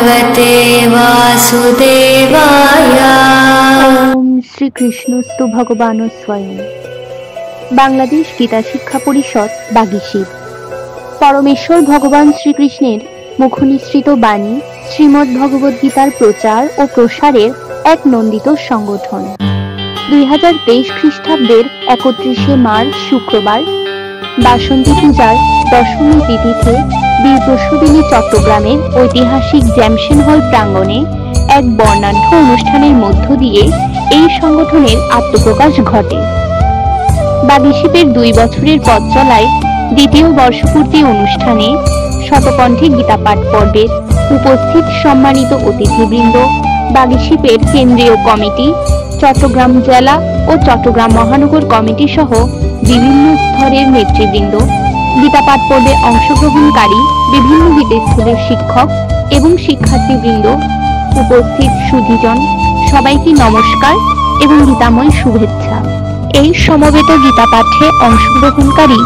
भगवते वासुदेवाय। ओम श्री कृष्णस्तु भगवान स्वयं। बांग्लादेश गीता शिक्षा परिषद बागीशिप परमेश्वर भगवान श्रीकृष्णेर मुखनिसृत बाणी श्रीमद् भगवद गीतार प्रचार और प्रसारेर एक नंदित संगठन। 2023 ख्रीष्टाब्देर 31 मार्च शुक्रवार बासंती पूजार दशमी तिथिते বীর প্রসূদিনী চট্টগ্রামের ঐতিহাসিক জ্যামশেন হল প্রাঙ্গণে এক বর্ণাঢ্য অনুষ্ঠানের মধ্য দিয়ে এই সংগঠনের আত্মপ্রকাশ ঘটে। বাগীশিপের 2 বছরের পথ চলায় দ্বিতীয় বর্ষপূর্তি অনুষ্ঠানে শতকণ্ঠে গীতা পাঠ পর্বের উপস্থিত সম্মানিত অতিথিবৃন্দ, বাগীশিপের কেন্দ্রীয় কমিটি, চট্টগ্রাম জেলা ও চট্টগ্রাম মহানগর কমিটি সহ বিভিন্ন স্তরের নেতৃবৃন্দ, গীতা পাঠ পর্বে অংশগ্রহণকারী বিভিন্ন গীতা স্কুলের শিক্ষক এবং শিক্ষার্থীবৃন্দ, উপস্থিত সুধীজন সবাইকে নমস্কার এবং গীতাময় শুভেচ্ছা। এই সমবেত গীতা পাঠে অংশগ্রহণকারী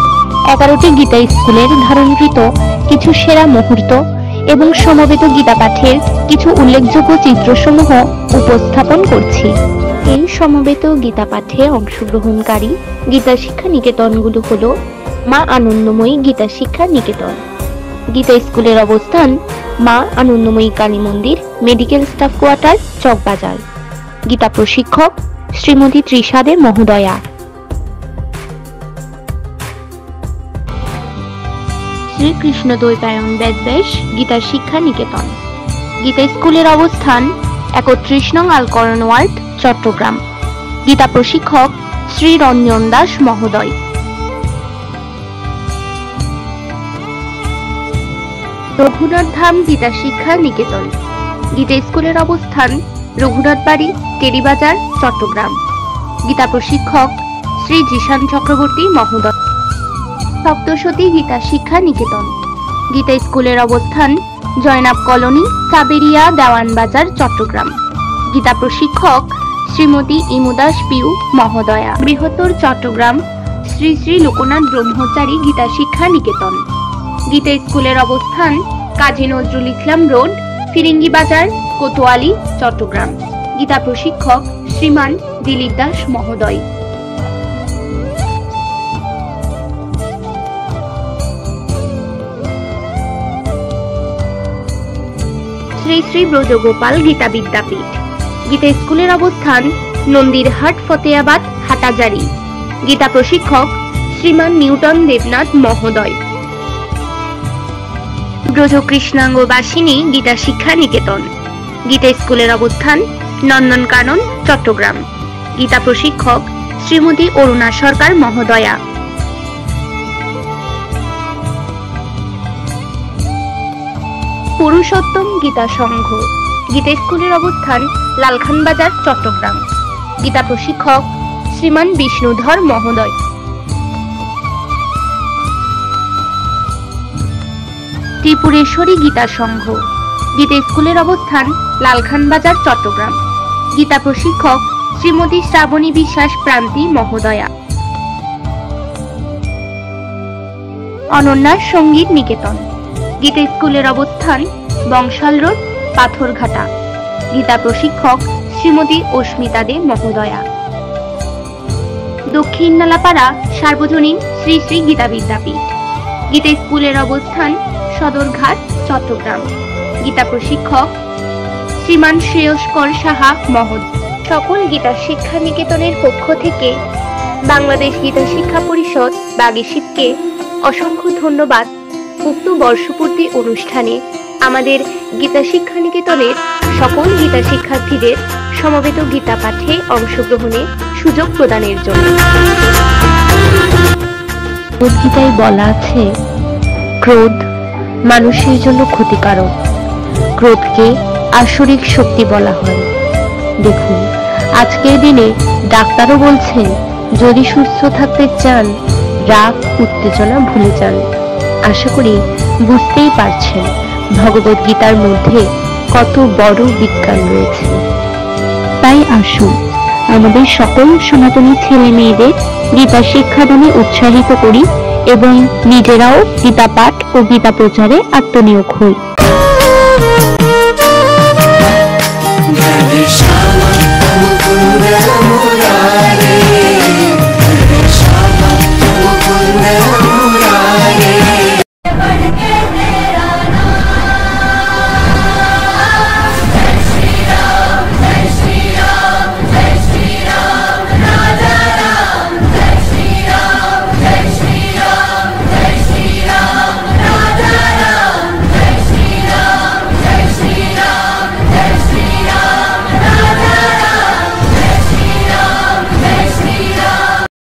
11টি গীতা স্কুলের ধারণকৃত কিছু সেরা মুহূর্ত এবং সমবেত গীতা পাঠের কিছু উল্লেখযোগ্য চিত্রসমূহ উপস্থাপন করছি। এই সমবেত গীতা পাঠে অংশগ্রহণকারী গীতা শিক্ষা নিকেতনগুলো হলো মা আনন্দময়ী গীতা শিক্ষা নিকেতন, গীতা স্কুলের অবস্থান মা আনন্দময়ী কালী মন্দির, medical staff quarter, Chawkbazar. Gita প্রশিক্ষক শ্রীমতী তৃষা দে মহোদয়া। শ্রীকৃষ্ণ দ্বৈপায়ন ব্যাস গীতা শিক্ষা নিকেতন, গীতা স্কুলের অবস্থান 31 নং আলকরণ ওয়ার্ড, চট্টগ্রাম। গীতা প্রশিক্ষক শ্রী রঞ্জন দাস মহোদয়। রঘুনাথ ধাম গীতা শিক্ষা নিকেতন, গীতা স্কুলের অবস্থান রঘুনাথ বাড়ি, টেরিবাজার, চট্টগ্রাম। গীতা প্রশিক্ষক শ্রী জিশান চক্রবর্তী মহোদয়। সপ্তশতী গীতা শিক্ষা নিকেতন, গীতা স্কুলের অবস্থান জয়নাব কলোনি, সাবেরিয়া, দেওয়ানবাজার, চট্টগ্রাম। গীতা প্রশিক্ষক শ্রীমতী ইমুদাস পিউ মহোদয়া। বৃহত্তর চট্টগ্রাম শ্রী শ্রী লোকনাথ ব্রহ্মচারী গীতা শিক্ষা নিকেতন, গীতা স্কুলের অবস্থান কাজী নজরুল ইসলাম রোড, ফিরিঙ্গি বাজার, কোতোয়ালি, চট্টগ্রাম। গীতা প্রশিক্ষক শ্রীমান দিলীপ দাস মহোদয়। শ্রী শ্রী ব্রজগোপাল গীতা বিদ্যাপীঠ, গীতা স্কুলের অবস্থান নন্দিরহাট, ফতেয়াবাদ, হাটাজারি। গীতা প্রশিক্ষক শ্রীমান নিউটন দেবনাথ মহোদয়। ব্রজ কৃষ্ণাঙ্গবাসিনী গীতা শিক্ষা নিকেতন, গীতা স্কুলের অবস্থান নন্দনকানন, চট্টগ্রাম। গীতা প্রশিক্ষক শ্রীমতী অরুণা সরকার মহোদয়া। পুরুষোত্তম গীতা সংঘ, গীতা স্কুলের অবস্থান লালখানবাজার, চট্টগ্রাম। গীতা প্রশিক্ষক শ্রীমান বিষ্ণুধর মহোদয়। ত্রিপুরেশ্বরী গীতা সংঘ, গীতা স্কুলের অবস্থান লালখানবাজার, চট্টগ্রাম। গীতা প্রশিক্ষক শ্রীমতী শ্রাবণী বিশ্বাস প্রান্তি মহোদয়া। অনন্যার সঙ্গীত নিকেতন, গীতা স্কুলের অবস্থান বংশাল রোড, পাথরঘাটা। গীতা প্রশিক্ষক শ্রীমতী অস্মিতা দে মহোদয়া। দক্ষিণ নালাপাড়া সার্বজনীন শ্রী শ্রী গীতা বিদ্যাপীঠ, গীতা স্কুলের অবস্থান সদরঘাট, চট্টগ্রাম। গীতা প্রশিক্ষক শ্রীমান শ্রেয়স্কর সাহা মহোদয়। সকল গীতা শিক্ষা নিকেতনের পক্ষ থেকে বাংলাদেশ গীতা শিক্ষা পরিষদ বাগীশিপকে অসংখ্য ধন্যবাদ। উক্ত বর্ষপূর্তি অনুষ্ঠানে আমাদের গীতা শিক্ষা নিকেতনের সকল গীতা শিক্ষার্থীদের সমবেত গীতা পাঠে অংশগ্রহণে সুযোগ প্রদানের জন্য। ভগবদ্গীতায় বলা আছে, ক্রোধ মানুষের জন্য ক্ষতিকারক। ক্রোধকে আসরিক শক্তি বলা হয়। দেখুন, আজকের দিনে ডাক্তারও বলছেন, যদি সুস্থ থাকতে চান রাগ উত্তেজনা ভুলে যান। আশা করি বুঝতেই পারছেন ভগবদ্গীতার মধ্যে কত বড় বিজ্ঞান রয়েছে। তাই আসুন আমাদের সকল সনাতনী ছেলে মেয়েদের গীতা শিক্ষাদানে উৎসাহিত করি এবং নিজেরাও গীতা পাঠ ও গীতা প্রচারে আত্মনিয়োগ হই। Tradition.